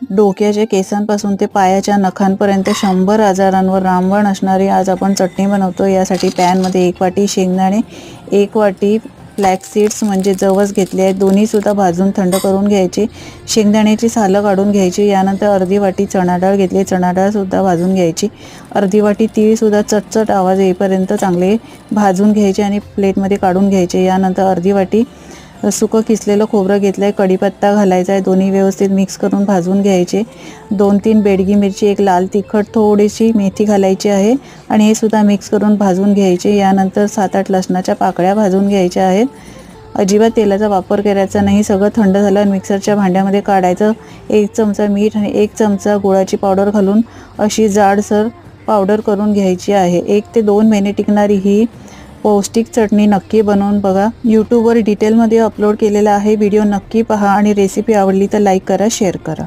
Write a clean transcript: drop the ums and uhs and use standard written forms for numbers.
डोक्याच्या केसांपासून ते पायाच्या नखांपर्यंत 100 आजारांवर रामबाण असणारी आज आपण चटणी बनवतो। यासाठी पॅनमध्ये 1 वाटी शेंगदाणे, 1 वाटी फ्लॅक्स सीड्स म्हणजे जवस घेतले आहेत। दोन्ही सुद्धा भाजून थंड करून घ्यायचे। शेंगदाण्याची सालं काढून घ्यायची। यानंतर अर्धी वाटी चणा डाळ घेतली, चणा डाळ सुद्धा भाजून घ्यायची। अर्धी वाटी तीळ सुद्धा चटचट आवाज येईपर्यंत चांगले भाजून घ्यायचे आणि प्लेटमध्ये काढून घ्यायचे। यानंतर अर्धी वाटी सुकं किसलेलं खोबरं घेतलं आहे, कढीपत्ता घालायचा आहे, दोन्ही व्यवस्थित मिक्स करून भाजून घ्यायचे। 2-3 बेडगी मिरची, 1 लाल तिखट, थोडीशी मेथी घालायची आहे आणि हे सुद्धा मिक्स करून भाजून घ्यायचे। यानंतर 7-8 लसणाच्या पाकळ्या भाजून घ्यायच्या आहेत। अजिबात तेलाचा वापर करायचा नाही। सगळं थंड झाल्यावर मिक्सरच्या भांड्यामध्ये काढायचं। 1 चमचा मीठ आणि 1 चमचा गुळाची पावडर घालून अशी जाडसर पावडर करून घ्यायची आहे। 1 ते 2 महिने टिकणारी ही पौष्टिक चटणी नक्की बनवून बघा। यूट्यूबवर डिटेलमध्ये अपलोड केलेला आहे, व्हिडिओ नक्की पहा आणि रेसिपी आवडली तर लाईक करा, शेअर करा।